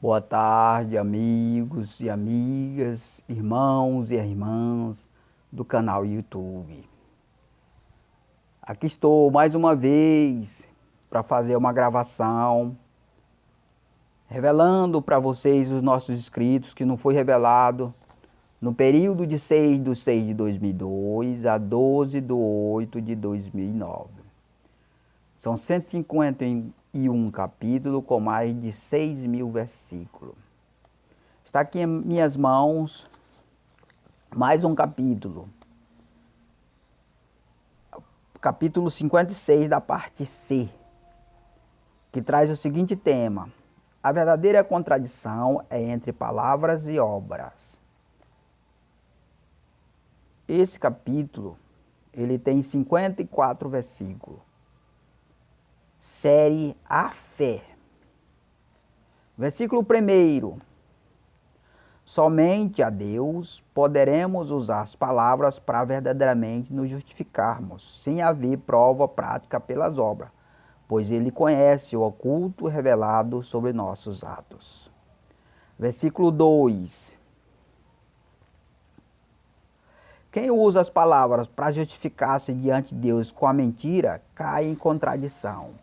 Boa tarde, amigos e amigas, irmãos e irmãs do canal YouTube. Aqui estou mais uma vez para fazer uma gravação, revelando para vocês os nossos inscritos que não foi revelado no período de 6/6 de 2002 a 12/8 de 2009. São 151 capítulos com mais de 6.000 versículos. Está aqui em minhas mãos mais um capítulo. Capítulo 56 da parte C, que traz o seguinte tema: a verdadeira contradição é entre palavras e obras. Esse capítulo, ele tem 54 versículos. Série A Fé. Versículo 1. Somente a Deus poderemos usar as palavras para verdadeiramente nos justificarmos, sem haver prova prática pelas obras, pois Ele conhece o oculto revelado sobre nossos atos. Versículo 2. Quem usa as palavras para justificar-se diante de Deus com a mentira, cai em contradição,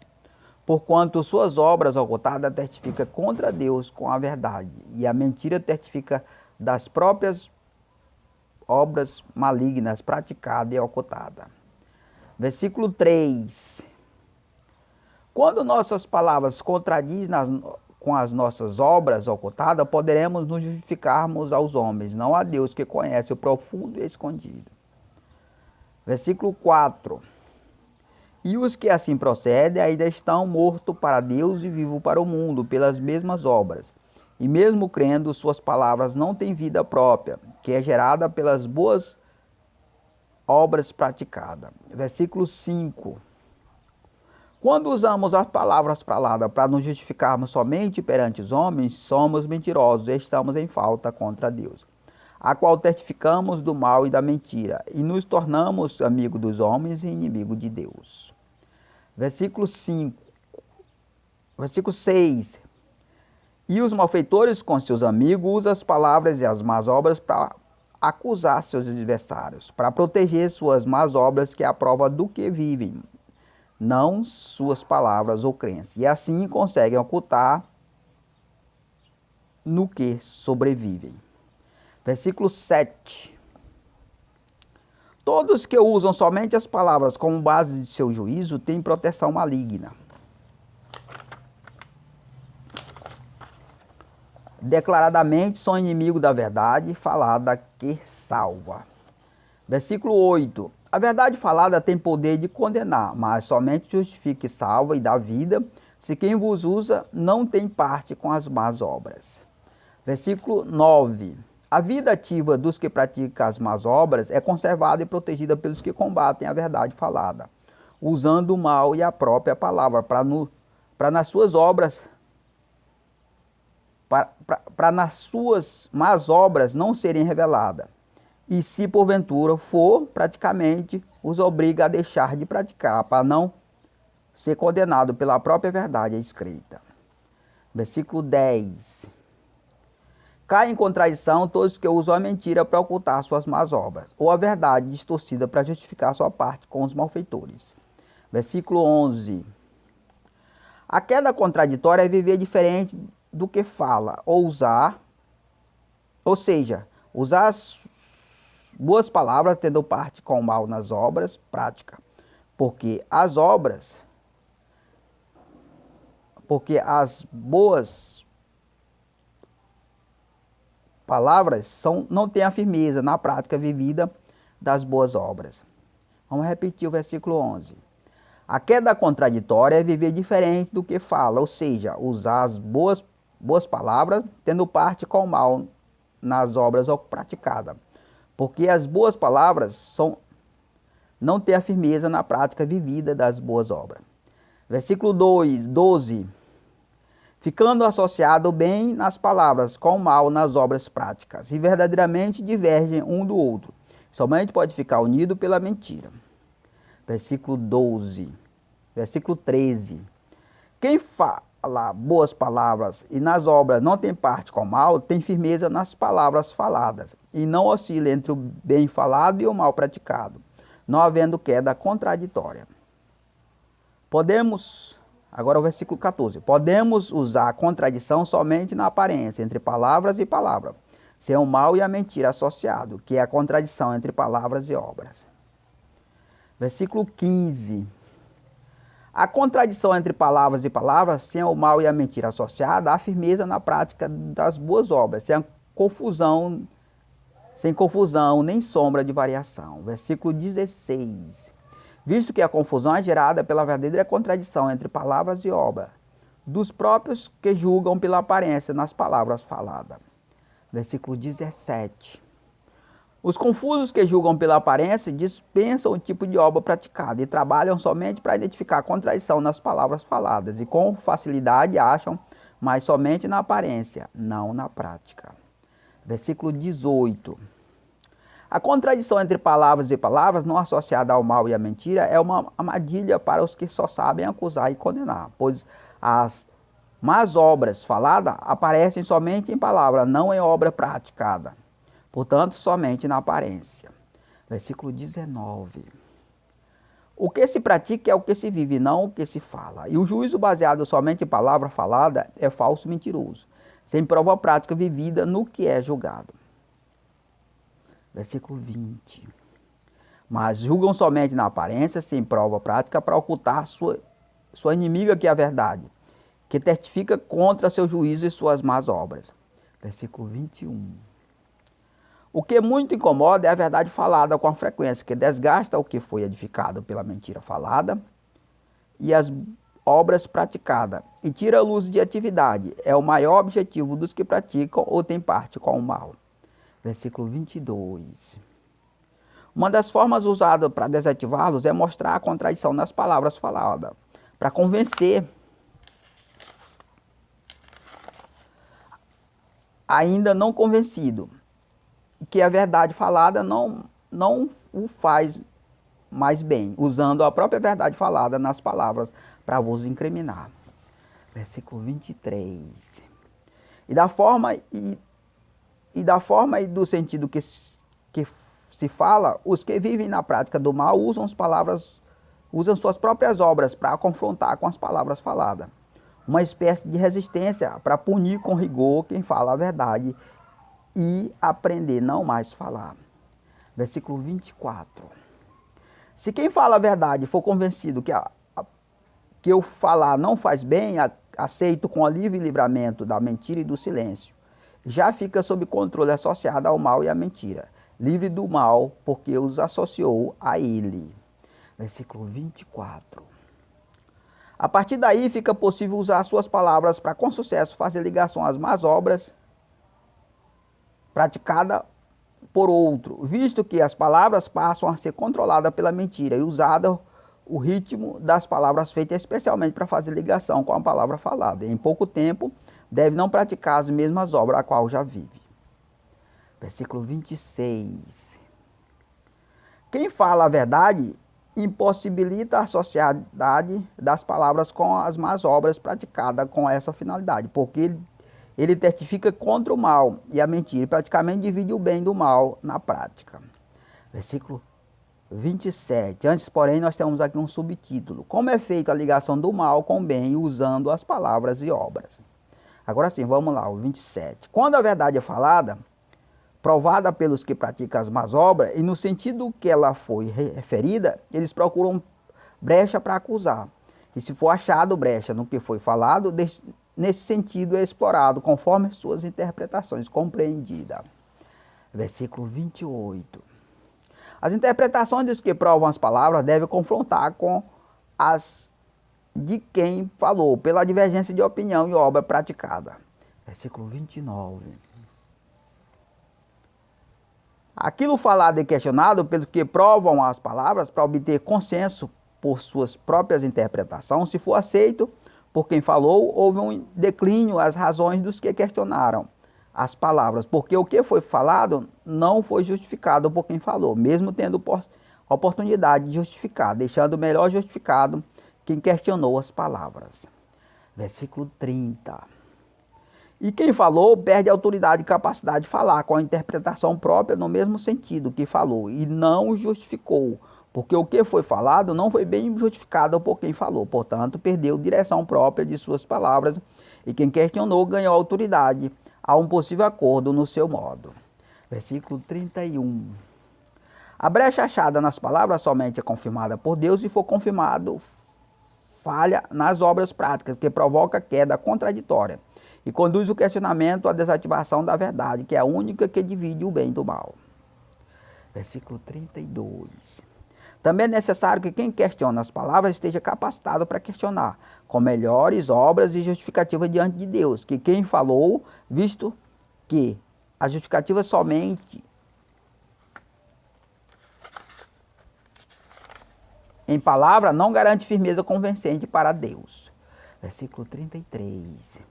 porquanto suas obras ocultadas testificam contra Deus com a verdade, e a mentira testifica das próprias obras malignas praticadas e ocultadas. Versículo 3. Quando nossas palavras contradizem com as nossas obras ocultadas, poderemos nos justificarmos aos homens, não a Deus que conhece o profundo e escondido. Versículo 4. E os que assim procedem ainda estão mortos para Deus e vivos para o mundo, pelas mesmas obras. E mesmo crendo, suas palavras não têm vida própria, que é gerada pelas boas obras praticadas. Versículo 5. Quando usamos as palavras faladas para nos justificarmos somente perante os homens, somos mentirosos e estamos em falta contra Deus, a qual testificamos do mal e da mentira, e nos tornamos amigos dos homens e inimigos de Deus. Versículo 5. Versículo 6. E os malfeitores com seus amigos usam as palavras e as más obras para acusar seus adversários, para proteger suas más obras, que é a prova do que vivem, não suas palavras ou crenças, e assim conseguem ocultar no que sobrevivem. Versículo 7. Todos que usam somente as palavras como base de seu juízo têm proteção maligna. Declaradamente são inimigos da verdade falada que salva. Versículo 8. A verdade falada tem poder de condenar, mas somente justifica e salva e dá vida, se quem vos usa não tem parte com as más obras. Versículo 9. A vida ativa dos que praticam as más obras é conservada e protegida pelos que combatem a verdade falada, usando o mal e a própria palavra para nas suas obras, para nas suas más obras não serem reveladas. E se porventura for, praticamente os obriga a deixar de praticar, para não ser condenado pela própria verdade escrita. Versículo 10. Cai em contradição todos que usam a mentira para ocultar suas más obras, ou a verdade distorcida para justificar sua parte com os malfeitores. Versículo 11. A queda contraditória é viver diferente do que fala, ou seja, usar as boas palavras tendo parte com o mal nas obras práticas, porque as boas palavras não têm a firmeza na prática vivida das boas obras. Vamos repetir o versículo 11. A queda contraditória é viver diferente do que fala, ou seja, usar as boas palavras tendo parte com o mal nas obras praticadas, porque as boas palavras não têm a firmeza na prática vivida das boas obras. Versículo 12. Ficando associado bem nas palavras com o mal nas obras práticas, e verdadeiramente divergem um do outro. Somente pode ficar unido pela mentira. Versículo 12. Versículo 13. boas palavras e nas obras não tem parte com o mal, tem firmeza nas palavras faladas, e não oscila entre o bem falado e o mal praticado, não havendo queda contraditória. Agora o versículo 14, podemos usar a contradição somente na aparência, entre palavras e palavra, sem o mal e a mentira associado, que é a contradição entre palavras e obras. Versículo 15. A contradição entre palavras e palavras, sem o mal e a mentira associada, há firmeza na prática das boas obras, sem confusão nem sombra de variação. Versículo 16. Visto que a confusão é gerada pela verdadeira contradição entre palavras e obra, dos próprios que julgam pela aparência nas palavras faladas. Versículo 17. Os confusos que julgam pela aparência dispensam o tipo de obra praticada e trabalham somente para identificar a contradição nas palavras faladas e com facilidade acham, mas somente na aparência, não na prática. Versículo 18. A contradição entre palavras e palavras, não associada ao mal e à mentira, é uma armadilha para os que só sabem acusar e condenar, pois as más obras faladas aparecem somente em palavra, não em obra praticada. Portanto, somente na aparência. Versículo 19. O que se pratica é o que se vive, não o que se fala. E o juízo baseado somente em palavra falada é falso e mentiroso, sem prova prática vivida no que é julgado. Versículo 20. Mas julgam somente na aparência, sem prova prática, para ocultar sua inimiga, que é a verdade, que testifica contra seu juízo e suas más obras. Versículo 21. O que muito incomoda é a verdade falada com a frequência, que desgasta o que foi edificado pela mentira falada e as obras praticadas, e tira a luz de atividade. É o maior objetivo dos que praticam ou têm parte com o mal. Versículo 22. Uma das formas usadas para desativá-los é mostrar a contradição nas palavras faladas, para convencer ainda não convencido que a verdade falada não o faz mais bem, usando a própria verdade falada nas palavras para vos incriminar. Versículo 23. E da forma e do sentido que se fala, os que vivem na prática do mal usam suas próprias obras para confrontar com as palavras faladas. Uma espécie de resistência para punir com rigor quem fala a verdade e aprender não mais falar. Versículo 24. Se quem fala a verdade for convencido que eu falar não faz bem, aceito com alívio e livramento da mentira e do silêncio. Já fica sob controle associado ao mal e à mentira, livre do mal, porque os associou a ele. Versículo 24. A partir daí fica possível usar suas palavras para com sucesso fazer ligação às más obras praticada por outro, visto que as palavras passam a ser controladas pela mentira e usada o ritmo das palavras feitas especialmente para fazer ligação com a palavra falada. Em pouco tempo, deve não praticar as mesmas obras a qual já vive. Versículo 26. Quem fala a verdade impossibilita a sociedade das palavras com as más obras praticadas com essa finalidade, porque ele testifica contra o mal e a mentira, e praticamente divide o bem do mal na prática. Versículo 27. Antes, porém, nós temos aqui um subtítulo. Como é feita a ligação do mal com o bem usando as palavras e obras. Agora sim, vamos lá, o 27. Quando a verdade é falada, provada pelos que praticam as más obras, e no sentido que ela foi referida, eles procuram brecha para acusar. E se for achado brecha no que foi falado, nesse sentido é explorado, conforme suas interpretações compreendidas. Versículo 28. As interpretações dos que provam as palavras devem confrontar com as de quem falou, pela divergência de opinião e obra praticada. Versículo 29. Aquilo falado e questionado pelos que provam as palavras para obter consenso por suas próprias interpretações, se for aceito por quem falou, houve um declínio às razões dos que questionaram as palavras, porque o que foi falado não foi justificado por quem falou, mesmo tendo oportunidade de justificar, deixando melhor justificado quem questionou as palavras. Versículo 30. E quem falou perde a autoridade e capacidade de falar, com a interpretação própria no mesmo sentido que falou, e não justificou, porque o que foi falado não foi bem justificado por quem falou, portanto, perdeu direção própria de suas palavras, e quem questionou ganhou autoridade a um possível acordo no seu modo. Versículo 31. A brecha achada nas palavras somente é confirmada por Deus e for confirmado falha nas obras práticas, que provoca queda contraditória e conduz o questionamento à desativação da verdade, que é a única que divide o bem do mal. Versículo 32. Também é necessário que quem questiona as palavras esteja capacitado para questionar, com melhores obras e justificativas diante de Deus, que quem falou, visto que a justificativa somente em palavra não garante firmeza convincente para Deus. Versículo 33.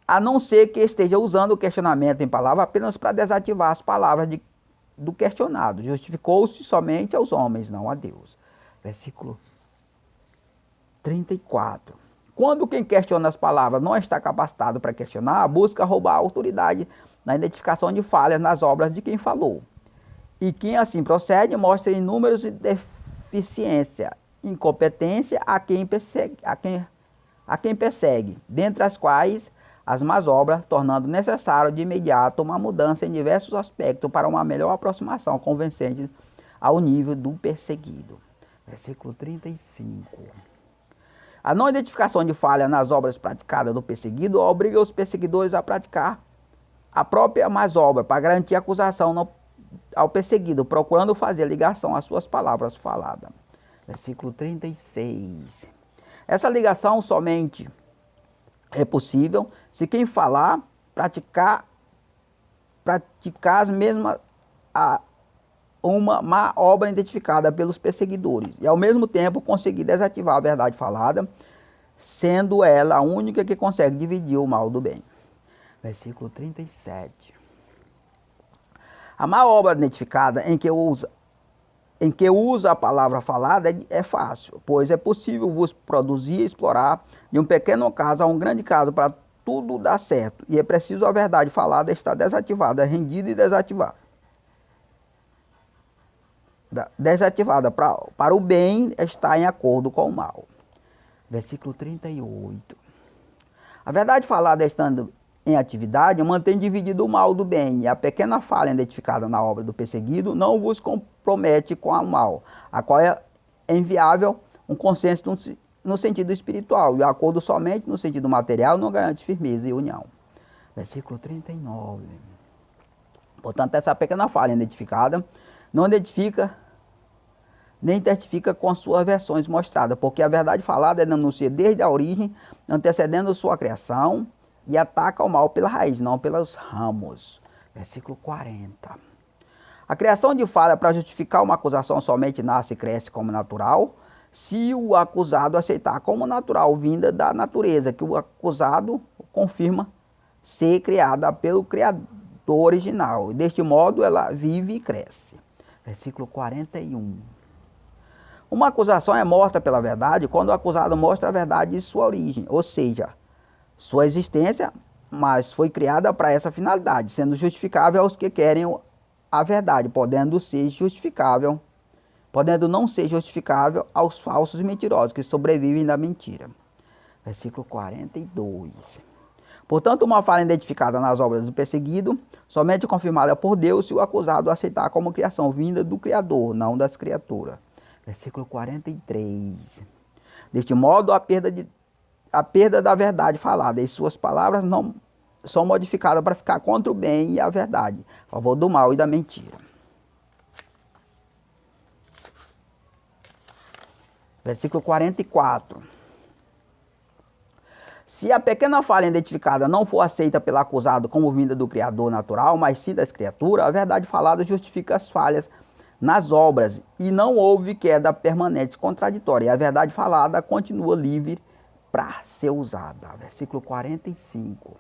A não ser que esteja usando o questionamento em palavra apenas para desativar as palavras do questionado. Justificou-se somente aos homens, não a Deus. Versículo 34. Quando quem questiona as palavras não está capacitado para questionar, busca roubar a autoridade na identificação de falhas nas obras de quem falou. E quem assim procede mostra inúmeros deficiência, incompetência a quem persegue, dentre as quais as más obras, tornando necessário de imediato uma mudança em diversos aspectos para uma melhor aproximação convincente ao nível do perseguido. Versículo 35. A não identificação de falha nas obras praticadas do perseguido obriga os perseguidores a praticar a própria más obra para garantir a acusação ao perseguido, procurando fazer ligação às suas palavras faladas. Versículo 36. Essa ligação somente é possível se quem falar praticar as mesmas uma má obra identificada pelos perseguidores e ao mesmo tempo conseguir desativar a verdade falada, sendo ela a única que consegue dividir o mal do bem. Versículo 37. A má obra identificada em que usa a palavra falada é fácil, pois é possível vos produzir e explorar de um pequeno caso a um grande caso para tudo dar certo. E é preciso a verdade falada estar desativada, rendida e desativada. Desativada para o bem estar em acordo com o mal. Versículo 38. A verdade falada estando em atividade mantém dividido o mal do bem, e a pequena falha identificada na obra do perseguido não vos compromete com o mal, a qual é enviável um consenso no sentido espiritual, e o acordo somente no sentido material não garante firmeza e união. Versículo 39. Portanto, essa pequena falha identificada não identifica nem testifica com suas versões mostradas, porque a verdade falada denuncia desde a origem, antecedendo sua criação, e ataca o mal pela raiz, não pelos ramos. Versículo 40. A criação de falha para justificar uma acusação somente nasce e cresce como natural, se o acusado aceitar como natural vinda da natureza, que o acusado confirma ser criada pelo Criador original. E deste modo ela vive e cresce. Versículo 41. Uma acusação é morta pela verdade quando o acusado mostra a verdade de sua origem, ou seja, sua existência, mas foi criada para essa finalidade, sendo justificável aos que querem a verdade, podendo não ser justificável aos falsos e mentirosos que sobrevivem da mentira. Versículo 42. Portanto, uma falha identificada nas obras do perseguido, somente confirmada por Deus se o acusado aceitar como criação vinda do Criador, não das criaturas. Versículo 43. Deste modo, a perda da verdade falada e suas palavras não são modificadas para ficar contra o bem e a verdade, a favor do mal e da mentira. Versículo 44. Se a pequena falha identificada não for aceita pelo acusado como vinda do Criador natural, mas sim das criaturas, a verdade falada justifica as falhas nas obras e não houve queda permanente contraditória. E a verdade falada continua livre para ser usada. Versículo 45.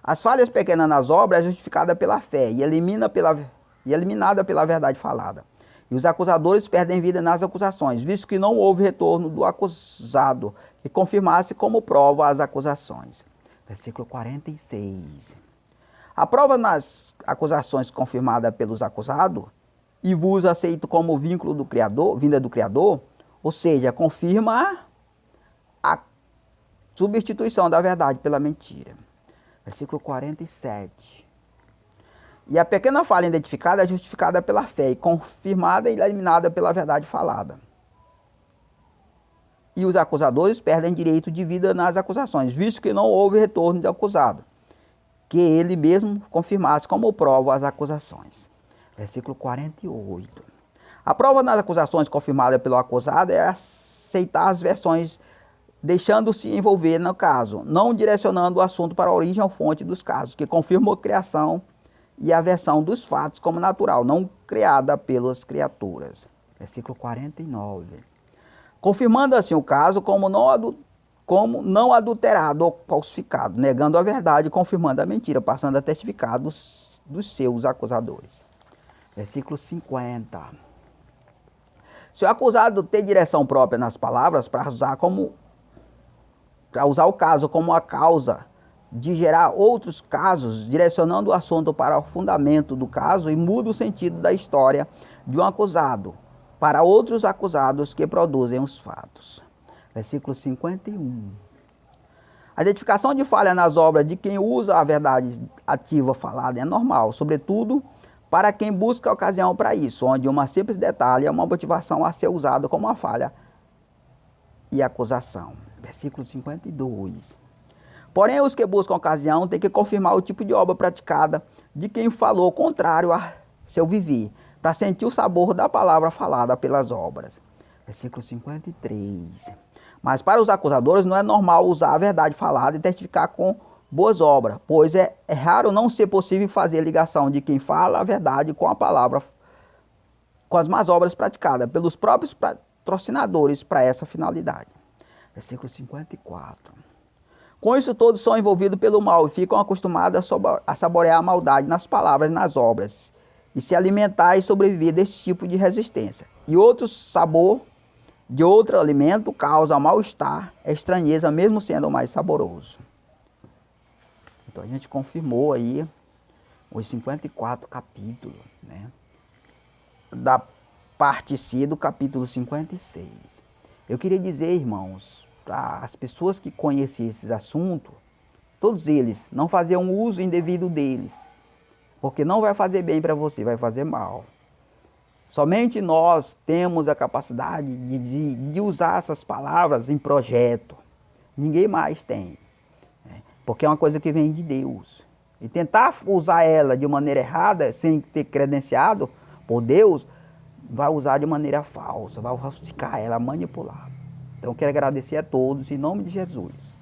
As falhas pequenas nas obras é justificada pela fé e eliminada pela verdade falada. E os acusadores perdem vida nas acusações, visto que não houve retorno do acusado que confirmasse como prova as acusações. Versículo 46. A prova nas acusações confirmada pelos acusados e vos aceito como vínculo do Criador, vinda do Criador, ou seja, confirma a substituição da verdade pela mentira. Versículo 47. E a pequena falha identificada é justificada pela fé e confirmada e eliminada pela verdade falada. E os acusadores perdem direito de vida nas acusações, visto que não houve retorno de acusado, que ele mesmo confirmasse como prova as acusações. Versículo 48. A prova nas acusações confirmada pelo acusado é aceitar as versões, deixando-se envolver no caso, não direcionando o assunto para a origem ou fonte dos casos, que confirmam a criação e a versão dos fatos como natural, não criada pelas criaturas. Versículo 49. Confirmando assim o caso como não adulterado ou falsificado, negando a verdade e confirmando a mentira, passando a testificar dos seus acusadores. Versículo 50. Se o acusado tem direção própria nas palavras para usar o caso como a causa de gerar outros casos, direcionando o assunto para o fundamento do caso e muda o sentido da história de um acusado para outros acusados que produzem os fatos. Versículo 51. A identificação de falha nas obras de quem usa a verdade ativa falada é normal, sobretudo para quem busca a ocasião para isso, onde uma simples detalhe é uma motivação a ser usada como uma falha e acusação. Versículo 52. Porém, os que buscam ocasião têm que confirmar o tipo de obra praticada de quem falou contrário a seu viver, para sentir o sabor da palavra falada pelas obras. Versículo 53. Mas para os acusadores não é normal usar a verdade falada e testificar com boas obras, pois é raro não ser possível fazer ligação de quem fala a verdade com a palavra, com as más obras praticadas pelos próprios patrocinadores para essa finalidade. Versículo 54. Com isso todos são envolvidos pelo mal e ficam acostumados a saborear a maldade nas palavras e nas obras, e se alimentar e sobreviver desse tipo de resistência. E outro sabor de outro alimento causa mal-estar, estranheza, mesmo sendo mais saboroso. Então a gente confirmou aí os 54 capítulos, né, da parte C do capítulo 56. Eu queria dizer, irmãos, para as pessoas que conhecem esses assuntos, todos eles não faziam um uso indevido deles, porque não vai fazer bem para você, vai fazer mal. Somente nós temos a capacidade de usar essas palavras em projeto. Ninguém mais tem, né? Porque é uma coisa que vem de Deus. E tentar usar ela de maneira errada, sem ter credenciado por Deus, vai usar de maneira falsa, vai falsificar ela, manipular. Então eu quero agradecer a todos, em nome de Jesus.